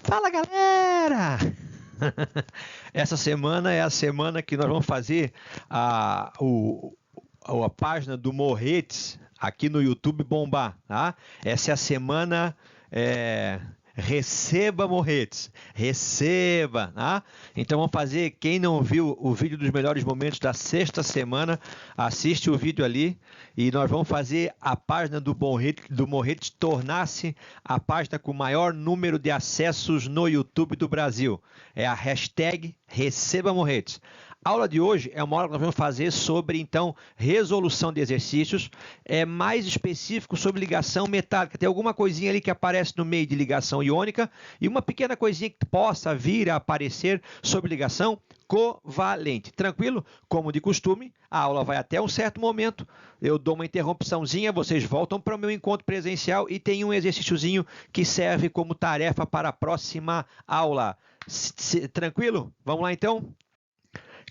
Fala, galera! Essa semana é a semana que nós vamos fazer a página do Morretes aqui no YouTube bombar, tá? Essa é a semana Receba Morretes, receba, tá? Então vamos fazer, quem não viu o vídeo dos melhores momentos da sexta semana, assiste o vídeo ali e nós vamos fazer a página do Morretes tornar-se a página com o maior número de acessos no YouTube do Brasil. É a hashtag Receba Morretes. A aula de hoje é uma aula que nós vamos fazer sobre, então, resolução de exercícios, mais específico sobre ligação metálica. Tem alguma coisinha ali que aparece no meio de ligação iônica e uma pequena coisinha que possa vir a aparecer sobre ligação covalente. Tranquilo? Como de costume, a aula vai até um certo momento, eu dou uma interrupçãozinha, vocês voltam para o meu encontro presencial e tem um exercíciozinho que serve como tarefa para a próxima aula. Tranquilo? Vamos lá então?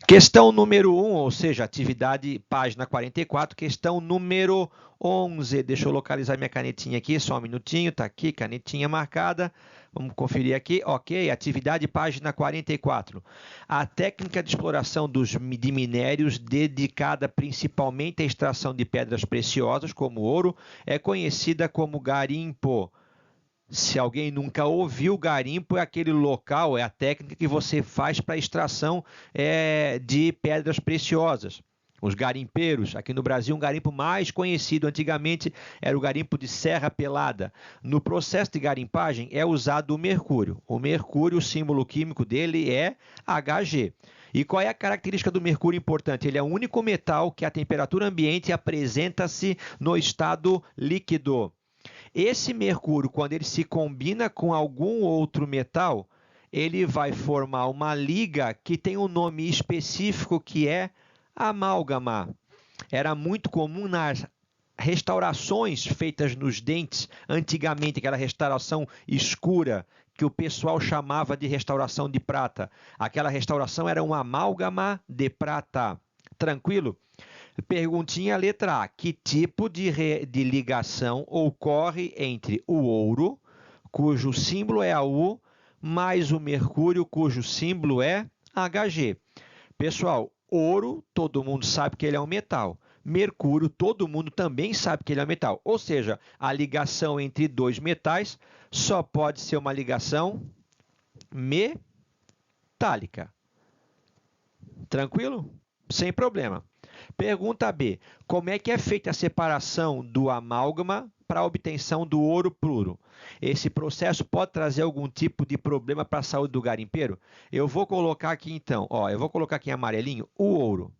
Questão número 1, ou seja, atividade página 44, questão número 11. Deixa eu localizar minha canetinha aqui, só um minutinho, tá aqui, canetinha marcada. Vamos conferir aqui, ok, atividade página 44. A técnica de exploração de minérios, dedicada principalmente à extração de pedras preciosas, como ouro, é conhecida como garimpo. Se alguém nunca ouviu, garimpo é aquele local, é a técnica que você faz para extração de pedras preciosas. Os garimpeiros, aqui no Brasil, um garimpo mais conhecido antigamente era o garimpo de Serra Pelada. No processo de garimpagem é usado o mercúrio. O mercúrio, o símbolo químico dele é Hg. E qual é a característica do mercúrio importante? Ele é o único metal que a temperatura ambiente apresenta-se no estado líquido. Esse mercúrio, quando ele se combina com algum outro metal, ele vai formar uma liga que tem um nome específico que é amálgama. Era muito comum nas restaurações feitas nos dentes, antigamente, aquela restauração escura, que o pessoal chamava de restauração de prata. Aquela restauração era uma amálgama de prata. Tranquilo? Perguntinha letra A. Que tipo de ligação ocorre entre o ouro, cujo símbolo é AU, mais o mercúrio, cujo símbolo é Hg? Pessoal, ouro, todo mundo sabe que ele é um metal. Mercúrio, todo mundo também sabe que ele é um metal. Ou seja, a ligação entre dois metais só pode ser uma ligação metálica. Tranquilo? Sem problema. Pergunta B. Como é que é feita a separação do amálgama para a obtenção do ouro puro? Esse processo pode trazer algum tipo de problema para a saúde do garimpeiro? Eu vou colocar aqui então, eu vou colocar aqui em amarelinho o ouro.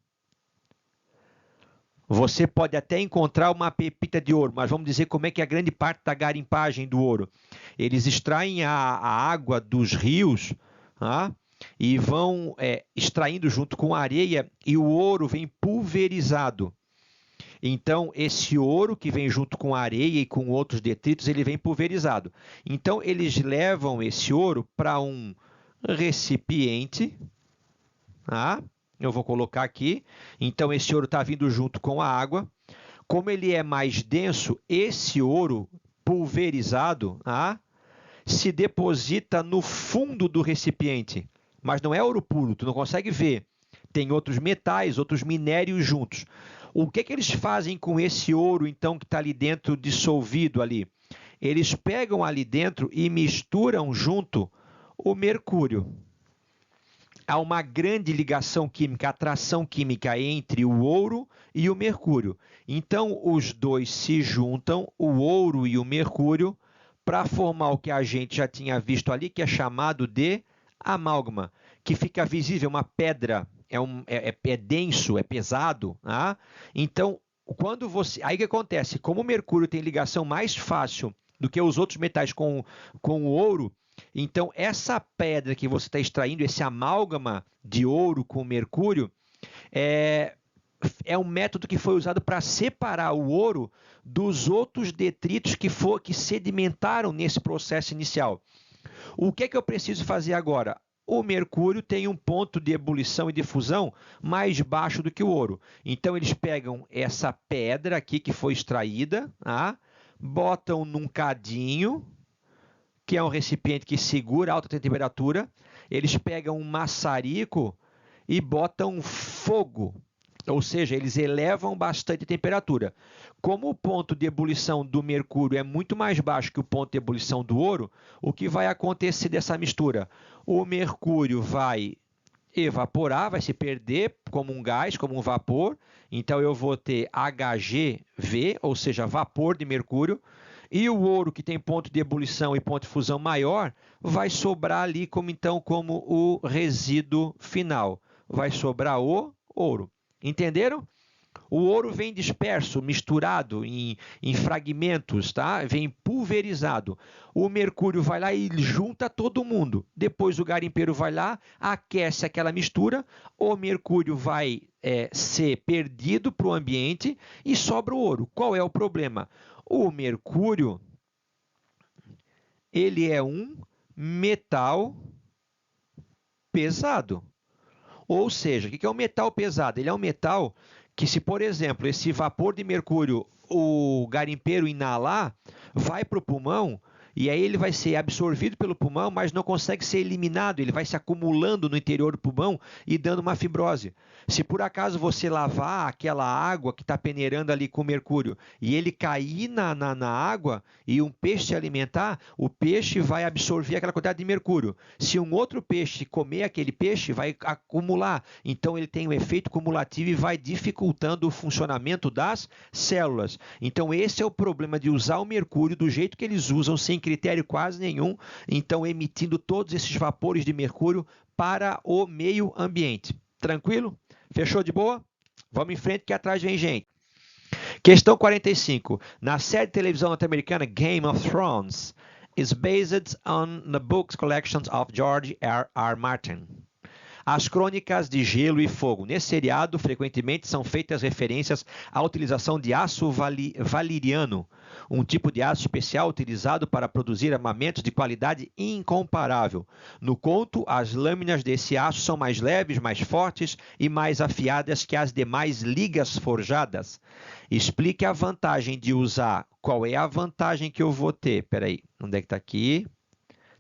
Você pode até encontrar uma pepita de ouro, mas vamos dizer como é que é a grande parte da garimpagem do ouro. Eles extraem a água dos rios, tá? E vão extraindo junto com a areia e o ouro vem pulverizado. Então, esse ouro que vem junto com a areia e com outros detritos, ele vem pulverizado. Então, eles levam esse ouro para um recipiente, tá? Eu vou colocar aqui. Então, esse ouro está vindo junto com a água. Como ele é mais denso, esse ouro pulverizado, tá? Se deposita no fundo do recipiente. Mas não é ouro puro, tu não consegue ver. Tem outros metais, outros minérios juntos. O que eles fazem com esse ouro, então, que está ali dentro, dissolvido ali? Eles pegam ali dentro e misturam junto o mercúrio. Há uma grande ligação química, atração química entre o ouro e o mercúrio. Então, os dois se juntam, o ouro e o mercúrio, para formar o que a gente já tinha visto ali, que é chamado de amálgama, que fica visível, uma pedra, é denso, é pesado. Tá? Então, quando você. Aí o que acontece? Como o mercúrio tem ligação mais fácil do que os outros metais com o ouro, então essa pedra que você está extraindo, esse amálgama de ouro com mercúrio, é um método que foi usado para separar o ouro dos outros detritos que sedimentaram nesse processo inicial. O que eu preciso fazer agora? O mercúrio tem um ponto de ebulição e de fusão mais baixo do que o ouro. Então, eles pegam essa pedra aqui que foi extraída, tá? Botam num cadinho, que é um recipiente que segura alta temperatura, eles pegam um maçarico e botam fogo, ou seja, eles elevam bastante a temperatura. Como o ponto de ebulição do mercúrio é muito mais baixo que o ponto de ebulição do ouro, o que vai acontecer dessa mistura? O mercúrio vai evaporar, vai se perder como um gás, como um vapor, então eu vou ter HGV, ou seja, vapor de mercúrio, e o ouro, que tem ponto de ebulição e ponto de fusão maior, vai sobrar ali como o resíduo final. Vai sobrar o ouro. Entenderam? O ouro vem disperso, misturado em fragmentos, tá? Vem pulverizado. O mercúrio vai lá e junta todo mundo. Depois o garimpeiro vai lá, aquece aquela mistura, o mercúrio vai ser perdido para o ambiente e sobra o ouro. Qual é o problema? O mercúrio, ele é um metal pesado. Ou seja, o que é um metal pesado? Ele é um metal que, se, por exemplo, esse vapor de mercúrio, o garimpeiro inalar, vai para o pulmão, e aí ele vai ser absorvido pelo pulmão, mas não consegue ser eliminado, ele vai se acumulando no interior do pulmão e dando uma fibrose. Se por acaso você lavar aquela água que está peneirando ali com mercúrio e ele cair na água e um peixe se alimentar, o peixe vai absorver aquela quantidade de mercúrio. Se um outro peixe comer aquele peixe, vai acumular. Então ele tem um efeito cumulativo e vai dificultando o funcionamento das células. Então esse é o problema de usar o mercúrio do jeito que eles usam, sem critério quase nenhum, então emitindo todos esses vapores de mercúrio para o meio ambiente. Tranquilo? Fechou de boa? Vamos em frente que atrás vem gente. Questão 45. Na série de televisão norte-americana Game of Thrones is based on the books collections of George R. Martin. As Crônicas de Gelo e Fogo. Nesse seriado, frequentemente são feitas referências à utilização de aço valeriano, um tipo de aço especial utilizado para produzir armamentos de qualidade incomparável. No conto, as lâminas desse aço são mais leves, mais fortes e mais afiadas que as demais ligas forjadas. Explique a vantagem de usar. Qual é a vantagem que eu vou ter? Espera aí, onde é que está aqui?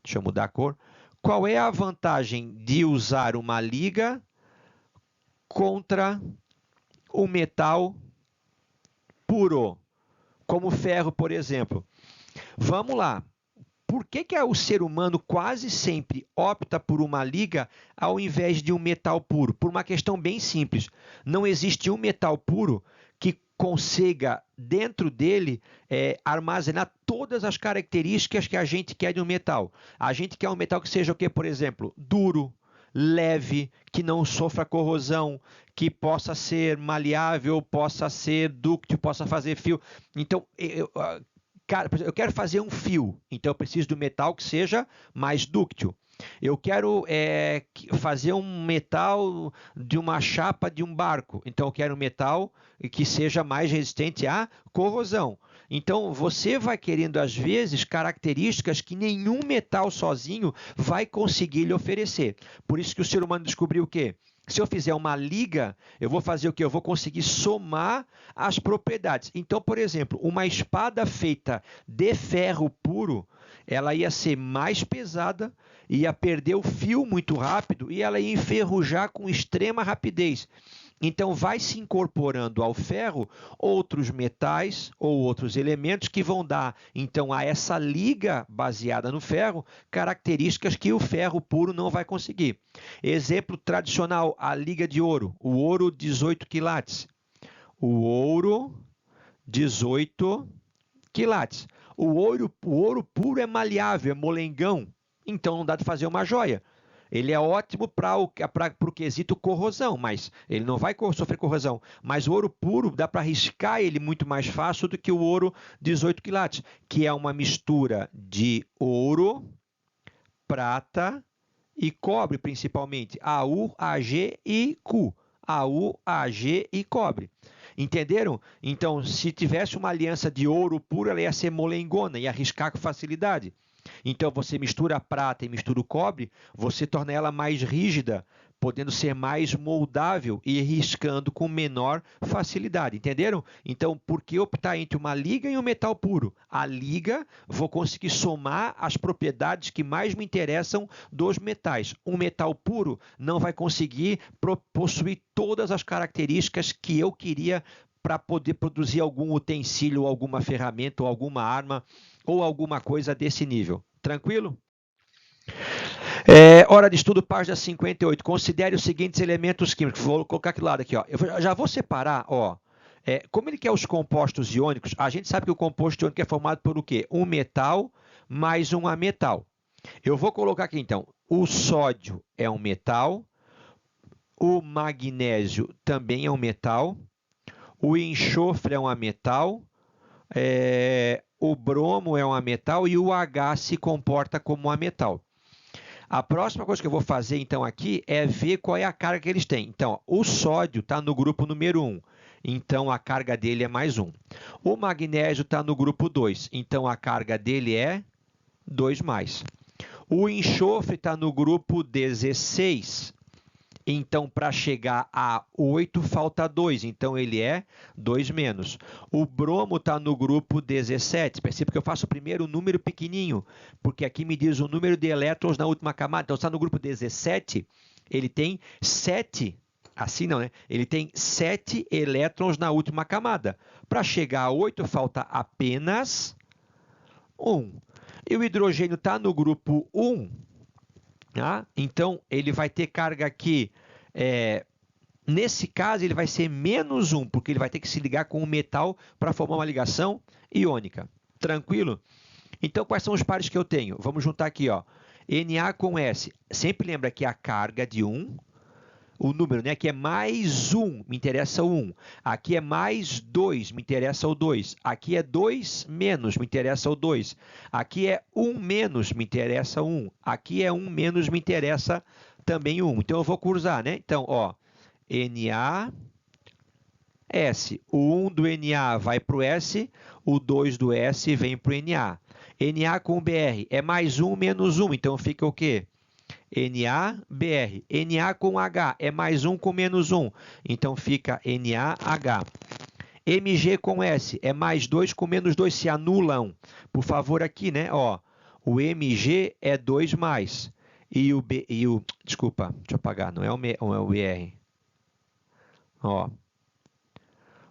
Deixa eu mudar a cor. Qual é a vantagem de usar uma liga contra o metal puro, como ferro, por exemplo? Vamos lá. Por que o ser humano quase sempre opta por uma liga ao invés de um metal puro? Por uma questão bem simples. Não existe um metal puro que consiga, dentro dele, armazenar todas as características que a gente quer de um metal. A gente quer um metal que seja o quê, por exemplo? Duro, leve, que não sofra corrosão, que possa ser maleável, possa ser dúctil, possa fazer fio. Então, eu quero fazer um fio, então eu preciso de um metal que seja mais dúctil. Eu quero fazer um metal de uma chapa de um barco, então eu quero um metal que seja mais resistente à corrosão. Então você vai querendo, às vezes, características que nenhum metal sozinho vai conseguir lhe oferecer. Por isso que o ser humano descobriu o quê? Se eu fizer uma liga, eu vou fazer o quê? Eu vou conseguir somar as propriedades. Então, por exemplo, uma espada feita de ferro puro, ela ia ser mais pesada, ia perder o fio muito rápido e ela ia enferrujar com extrema rapidez. Então, vai se incorporando ao ferro outros metais ou outros elementos que vão dar, então, a essa liga baseada no ferro, características que o ferro puro não vai conseguir. Exemplo tradicional, a liga de ouro, o ouro 18 quilates. O ouro 18 quilates. O ouro puro é maleável, é molengão, então não dá de fazer uma joia. Ele é ótimo para o quesito corrosão, mas ele não vai sofrer corrosão. Mas o ouro puro dá para riscar ele muito mais fácil do que o ouro 18 quilates, que é uma mistura de ouro, prata e cobre, principalmente. AU, AG e Cu. AU, AG e cobre. Entenderam? Então, se tivesse uma aliança de ouro puro, ela ia ser molengona, ia riscar com facilidade. Então, você mistura a prata e mistura o cobre, você torna ela mais rígida, podendo ser mais moldável e riscando com menor facilidade, entenderam? Então, por que optar entre uma liga e um metal puro? A liga, vou conseguir somar as propriedades que mais me interessam dos metais. Um metal puro não vai conseguir possuir todas as características que eu queria para poder produzir algum utensílio, alguma ferramenta, ou alguma arma, ou alguma coisa desse nível. Tranquilo? Hora de estudo, página 58. Considere os seguintes elementos químicos. Vou colocar aqui do lado aqui, ó. Eu já vou separar, ó. Como ele quer os compostos iônicos, a gente sabe que o composto iônico é formado por o quê? Um metal mais um ametal. Eu vou colocar aqui, então, o sódio é um metal, o magnésio também é um metal, o enxofre é um ametal, o bromo é um ametal e o H se comporta como um ametal. A próxima coisa que eu vou fazer, então, aqui é ver qual é a carga que eles têm. Então, ó, o sódio está no grupo número 1, então a carga dele é mais 1. O magnésio está no grupo 2, então a carga dele é 2+. O enxofre está no grupo 16, então para chegar a 8 falta 2, então ele é 2-. O bromo está no grupo 17, perceba que eu faço primeiro o número pequenininho, porque aqui me diz o número de elétrons na última camada, então está no grupo 17, ele tem 7, assim não, né? Ele tem 7 elétrons na última camada. Para chegar a 8 falta apenas 1. E o hidrogênio está no grupo 1, tá? Então, ele vai ter carga aqui, nesse caso, ele vai ser menos 1, porque ele vai ter que se ligar com o metal para formar uma ligação iônica. Tranquilo? Então, quais são os pares que eu tenho? Vamos juntar aqui, ó. Na com S. Sempre lembra que a carga de 1, o número, né? Aqui é mais 1, me interessa o 1. Aqui é mais 2, me interessa o 2. Aqui é 2 menos, me interessa o 2. Aqui é 1 menos, me interessa o 1. Aqui é 1 menos, me interessa também o 1. Então, eu vou cruzar, né? Então, ó, Na, S. O 1 do Na vai para o S, o 2 do S vem para o Na. Na com Br é mais 1 menos 1, então fica o quê? NaBr. Na com H é mais 1 com menos 1, então fica NaH. Mg com S é mais 2 com menos 2, se anulam. Por favor, aqui, né? Ó, o Mg é 2+. Desculpa, deixa eu apagar, não é o Br. Ó,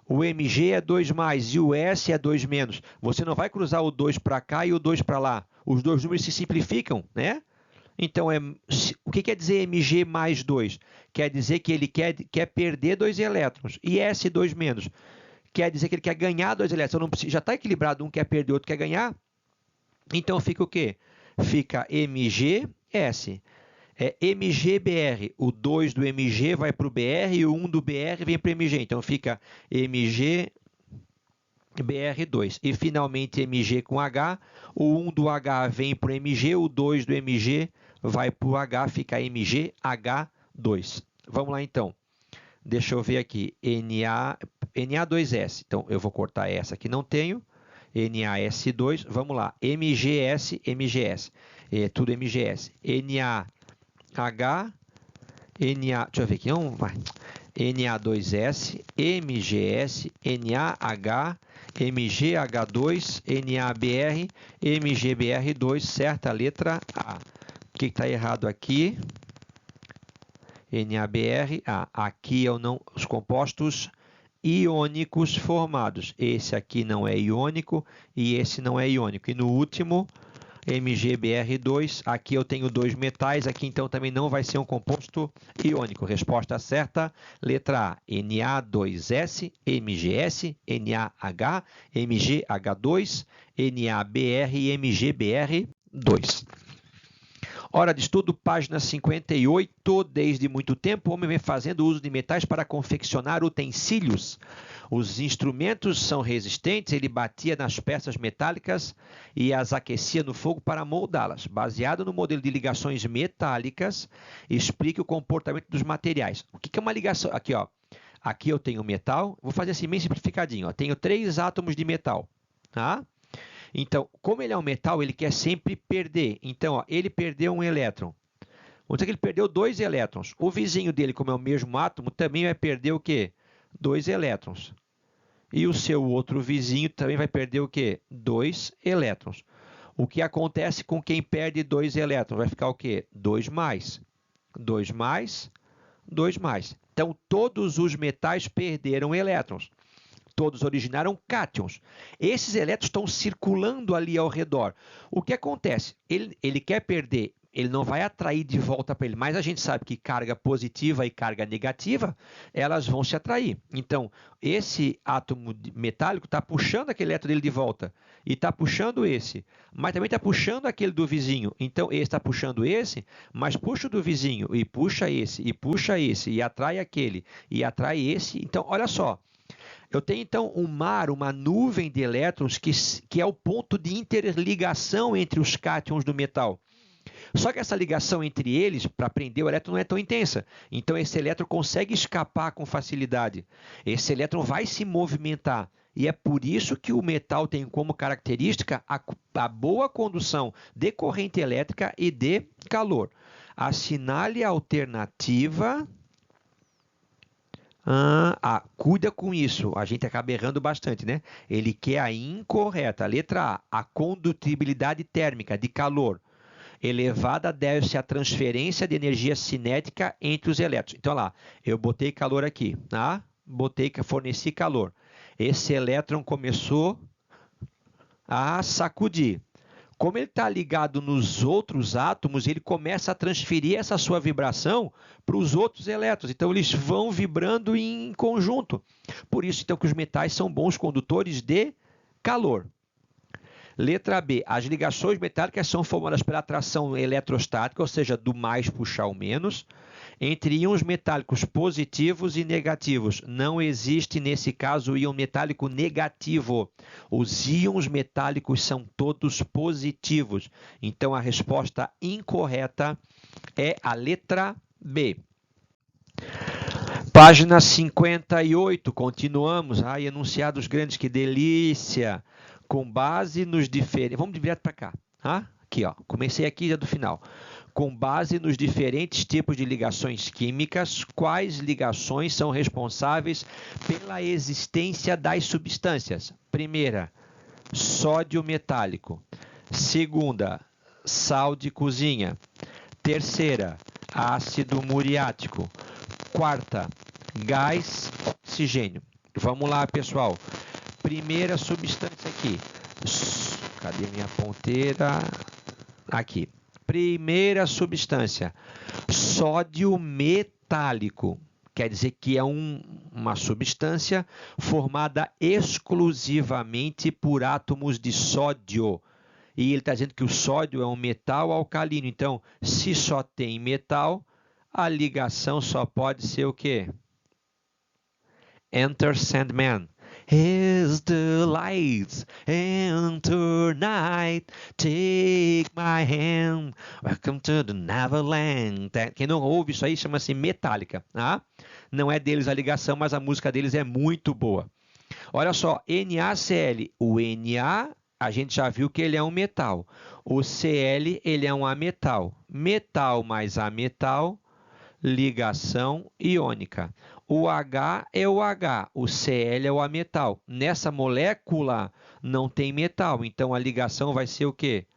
o Mg é 2+, e o S é 2-. Você não vai cruzar o 2 para cá e o 2 para lá. Os dois números se simplificam, né? Então, o que quer dizer Mg mais 2? Quer dizer que ele quer perder 2 elétrons. E S 2-, quer dizer que ele quer ganhar 2 elétrons. Já está equilibrado, um quer perder, outro quer ganhar. Então, fica o quê? Fica MgS. MgBr. O 2 do Mg vai para o Br e o 1 do Br vem para o Mg. Então, fica MgBr2. E, finalmente, Mg com H. O 1 do H vem para o Mg, o 2 do Mg vai para o H, fica MgH2. Vamos lá, então. Deixa eu ver aqui. Na2S. Então, eu vou cortar essa que não tenho. NaS2. Vamos lá. MgS. Tudo MgS. NaH. Deixa eu ver aqui. Na2S. MgS. NaH. MgH2. NaBr. MgBr2. Certa letra A. O que está errado aqui? NaBr. Aqui os compostos iônicos formados. Esse aqui não é iônico e esse não é iônico. E no último, MgBr2. Aqui eu tenho 2 metais. Aqui então também não vai ser um composto iônico. Resposta certa, letra A. Na2S, MgS, NaH, MgH2, NaBr e MgBr2. Hora de estudo, página 58. Desde muito tempo, o homem vem fazendo uso de metais para confeccionar utensílios. Os instrumentos são resistentes, ele batia nas peças metálicas e as aquecia no fogo para moldá-las. Baseado no modelo de ligações metálicas, explique o comportamento dos materiais. O que é uma ligação? Aqui, ó. Aqui eu tenho metal, vou fazer assim bem simplificadinho. Ó. Tenho 3 átomos de metal. Tá? Então, como ele é um metal, ele quer sempre perder. Então, ó, ele perdeu um elétron. Vamos dizer que ele perdeu 2 elétrons. O vizinho dele, como é o mesmo átomo, também vai perder o quê? 2 elétrons. E o seu outro vizinho também vai perder o quê? 2 elétrons. O que acontece com quem perde 2 elétrons? Vai ficar o quê? 2 mais. 2 mais, 2 mais. Então, todos os metais perderam elétrons. Todos originaram cátions. Esses elétrons estão circulando ali ao redor. O que acontece? Ele quer perder, ele não vai atrair de volta para ele, mas a gente sabe que carga positiva e carga negativa, elas vão se atrair. Então, esse átomo metálico está puxando aquele elétron dele de volta e está puxando esse, mas também está puxando aquele do vizinho. Então, esse está puxando esse, mas puxa o do vizinho e puxa esse, e atrai aquele, e atrai esse. Então, olha só. Eu tenho, então, um mar, uma nuvem de elétrons que é o ponto de interligação entre os cátions do metal. Só que essa ligação entre eles, para prender o elétron, não é tão intensa. Então, esse elétron consegue escapar com facilidade. Esse elétron vai se movimentar. E é por isso que o metal tem como característica a boa condução de corrente elétrica e de calor. Assinale a alternativa... cuida com isso. A gente acaba errando bastante, né? Ele quer a incorreta. Letra A, a condutibilidade térmica de calor elevada deve-se à transferência de energia cinética entre os elétrons. Então, lá, eu botei calor aqui, tá? Forneci calor. Esse elétron começou a sacudir. Como ele está ligado nos outros átomos, ele começa a transferir essa sua vibração para os outros elétrons. Então, eles vão vibrando em conjunto. Por isso, então, que os metais são bons condutores de calor. Letra B. As ligações metálicas são formadas pela atração eletrostática, ou seja, do mais puxar o menos, entre íons metálicos positivos e negativos. Não existe, nesse caso, íon metálico negativo. Os íons metálicos são todos positivos. Então, a resposta incorreta é a letra B. Página 58, continuamos. Enunciados grandes, que delícia! Com base nos diferentes... Vamos direto para cá. Aqui, ó. Comecei aqui já do final. Com base nos diferentes tipos de ligações químicas, quais ligações são responsáveis pela existência das substâncias? Primeira, sódio metálico. Segunda, sal de cozinha. Terceira, ácido muriático. Quarta, gás oxigênio. Vamos lá, pessoal. Primeira substância aqui. Cadê minha ponteira? Aqui. Primeira substância. Sódio metálico. Quer dizer que é uma substância formada exclusivamente por átomos de sódio. E ele está dizendo que o sódio é um metal alcalino. Então, se só tem metal, a ligação só pode ser o quê? Enter Sandman. As the lights enter night, take my hand, welcome to the Neverland. Quem não ouve isso aí chama-se Metallica. Não é deles a ligação, mas a música deles é muito boa. Olha só, NaCl. O Na, a gente já viu que ele é um metal. O Cl, ele é um ametal. Metal mais ametal, ligação iônica. O H é o H, o Cl é o ametal. Nessa molécula não tem metal, então a ligação vai ser o quê?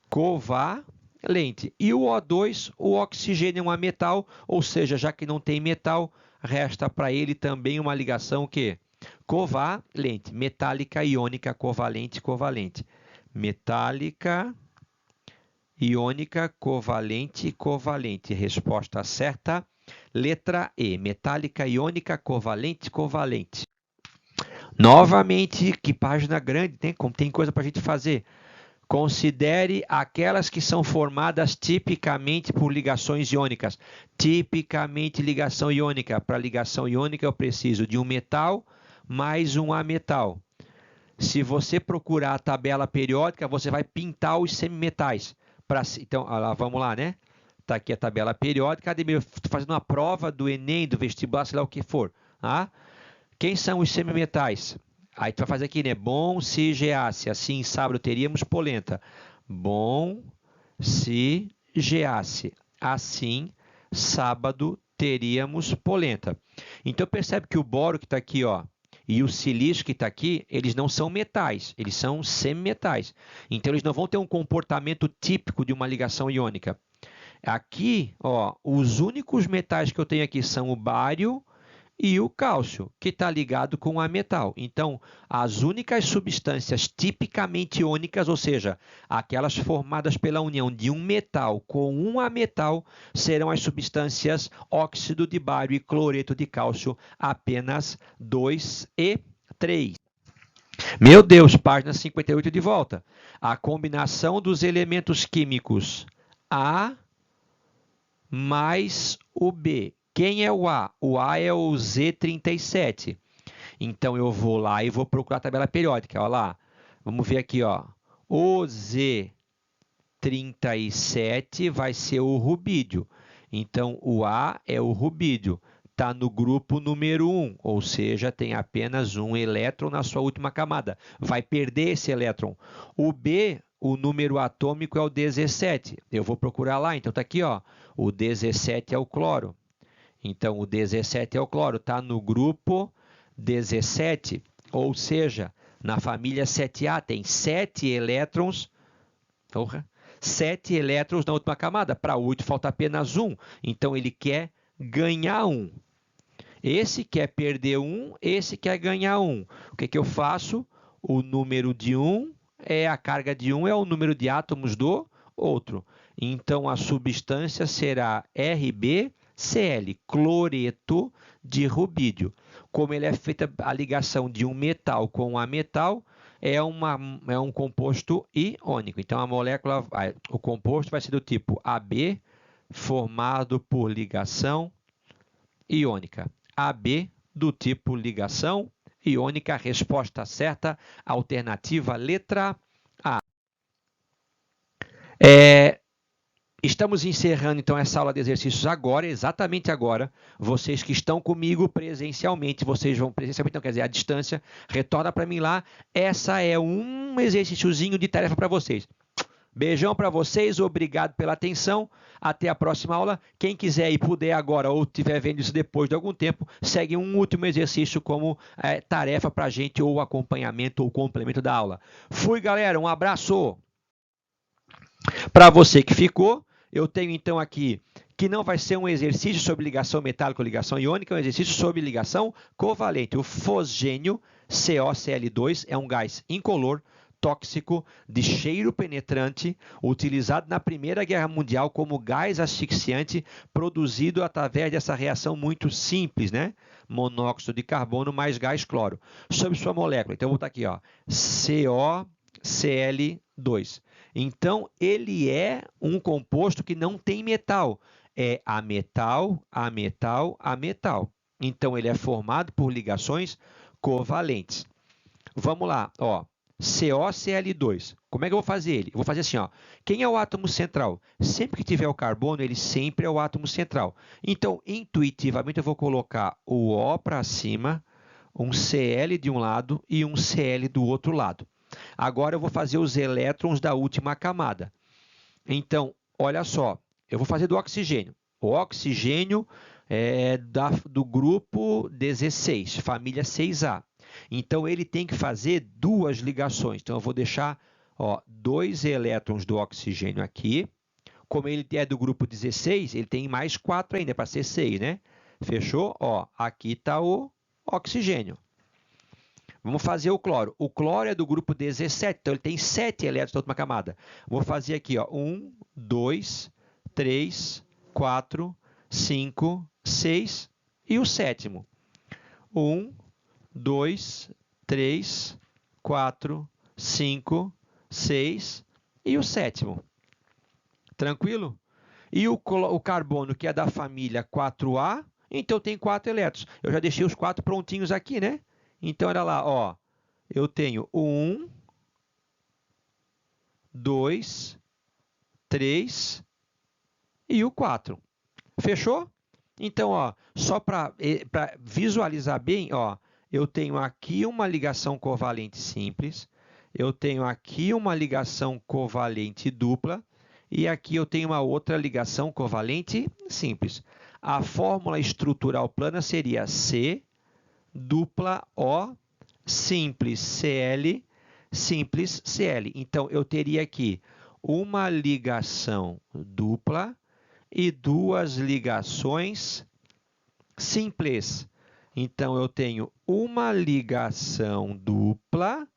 Covalente. E o O2, o oxigênio é um ametal, ou seja, já que não tem metal, resta para ele também uma ligação o quê? Covalente. Metálica, iônica, covalente, covalente. Metálica, iônica, covalente, covalente. Resposta certa. Letra E, metálica, iônica, covalente, covalente. Novamente, que página grande, tem coisa para a gente fazer. Considere aquelas que são formadas tipicamente por ligações iônicas. Tipicamente ligação iônica. Para ligação iônica eu preciso de um metal mais um ametal. Se você procurar a tabela periódica, você vai pintar os semimetais. Então, vamos lá, né? Está aqui a tabela periódica. Ademir, estou fazendo uma prova do Enem, do vestibular, sei lá o que for. Quem são os semimetais? Aí tu vai fazer aqui, né? Bom se geasse, assim sábado teríamos polenta. Bom se geasse, assim sábado teríamos polenta. Então percebe que o boro que está aqui, ó, e o silício que está aqui, eles não são metais, eles são semimetais. Então eles não vão ter um comportamento típico de uma ligação iônica. Aqui, ó, os únicos metais que eu tenho aqui são o bário e o cálcio, que está ligado com a metal. Então, as únicas substâncias tipicamente iônicas, ou seja, aquelas formadas pela união de um metal com um ametal, serão as substâncias óxido de bário e cloreto de cálcio, apenas 2 e 3. Meu Deus, página 58 de volta. A combinação dos elementos químicos A mais o B. Quem é o A? O A é o Z37. Então, eu vou lá e vou procurar a tabela periódica. Olha lá. Vamos ver aqui, ó. O Z37 vai ser o rubídio. Então, o A é o rubídio. Está no grupo número 1, ou seja, tem apenas um elétron na sua última camada. Vai perder esse elétron. O B, o número atômico é o 17. Eu vou procurar lá. Então, está aqui, ó. O 17 é o cloro. Então, o 17 é o cloro, está no grupo 17, ou seja, na família 7A tem 7 elétrons, 7 elétrons na última camada. Para 8 falta apenas 1, então ele quer ganhar 1. Esse quer perder 1, esse quer ganhar 1. O que eu faço? O número de 1 é a carga de 1 é o número de átomos do outro. Então, a substância será RbCl, cloreto de rubídio. Como ele é feita a ligação de um metal com um ametal, é um composto iônico. Então, a molécula, o composto vai ser do tipo AB, formado por ligação iônica. AB do tipo ligação iônica, resposta certa, alternativa letra A. Estamos encerrando, então, essa aula de exercícios agora, exatamente agora. Vocês que estão comigo presencialmente, vocês vão presencialmente, não quer dizer, à distância, retorna para mim lá. Essa é um exercíciozinho de tarefa para vocês. Beijão para vocês, obrigado pela atenção. Até a próxima aula. Quem quiser e puder agora ou estiver vendo isso depois de algum tempo, segue um último exercício como tarefa para a gente, ou acompanhamento ou complemento da aula. Fui, galera. Um abraço. Para você que ficou, eu tenho então aqui que não vai ser um exercício sobre ligação metálica ou ligação iônica, é um exercício sobre ligação covalente. O fosgênio, COCl2, é um gás incolor, tóxico, de cheiro penetrante, utilizado na Primeira Guerra Mundial como gás asfixiante, produzido através dessa reação muito simples, né? Monóxido de carbono mais gás cloro. Sobre sua molécula, então eu vou botar aqui, ó, COCl2. Então, ele é um composto que não tem metal. É ametal, ametal, ametal. Então, ele é formado por ligações covalentes. Vamos lá, ó. COCl2. Como é que eu vou fazer ele? Eu vou fazer assim, ó. Quem é o átomo central? Sempre que tiver o carbono, ele sempre é o átomo central. Então, intuitivamente, eu vou colocar o O para cima, um Cl de um lado e um Cl do outro lado. Agora, eu vou fazer os elétrons da última camada. Então, olha só. Eu vou fazer do oxigênio. O oxigênio é do grupo 16, família 6A. Então, ele tem que fazer duas ligações. Então, eu vou deixar 2 elétrons do oxigênio aqui. Como ele é do grupo 16, ele tem mais 4 ainda, para ser 6, né? Fechou? Ó, aqui está o oxigênio. Vamos fazer o cloro. O cloro é do grupo 17, então ele tem 7 elétrons na última camada. Vou fazer aqui, ó, 1, 2, 3, 4, 5, 6 e o sétimo. 1, 2, 3, 4, 5, 6 e o sétimo. Tranquilo? E o carbono, que é da família 4A, então tem 4 elétrons. Eu já deixei os 4 prontinhos aqui, né? Então, olha lá, ó. Eu tenho o 1, 2, 3 e o 4. Fechou? Então, ó, só para visualizar bem, ó, eu tenho aqui uma ligação covalente simples, eu tenho aqui uma ligação covalente dupla e aqui eu tenho uma outra ligação covalente simples. A fórmula estrutural plana seria C dupla O simples Cl simples Cl. Então, eu teria aqui uma ligação dupla e duas ligações simples. Então, eu tenho uma ligação dupla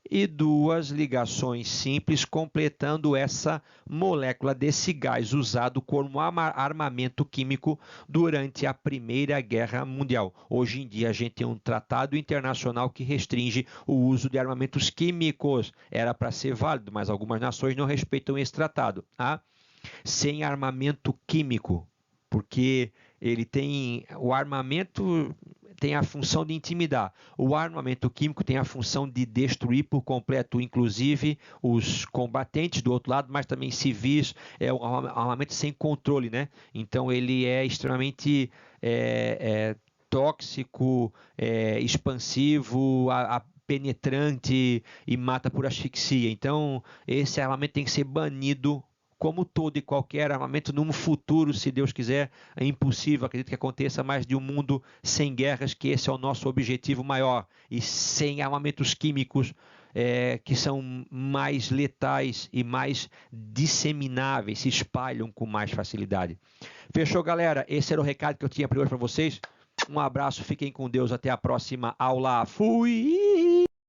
e duas ligações simples, completando essa molécula desse gás usado como armamento químico durante a Primeira Guerra Mundial. Hoje em dia, a gente tem um tratado internacional que restringe o uso de armamentos químicos. Era para ser válido, mas algumas nações não respeitam esse tratado. Tá? Sem armamento químico, porque ele tem o armamento tem a função de intimidar. O armamento químico tem a função de destruir por completo, inclusive os combatentes do outro lado, mas também civis. É um armamento sem controle, né? Então ele é extremamente tóxico, expansivo, penetrante e mata por asfixia. Então esse armamento tem que ser banido como todo e qualquer armamento, num futuro, se Deus quiser, é impossível, acredito que aconteça mais de um mundo sem guerras, que esse é o nosso objetivo maior, e sem armamentos químicos que são mais letais e mais dissemináveis, se espalham com mais facilidade. Fechou, galera? Esse era o recado que eu tinha para hoje para vocês. Um abraço, fiquem com Deus, até a próxima aula. Fui!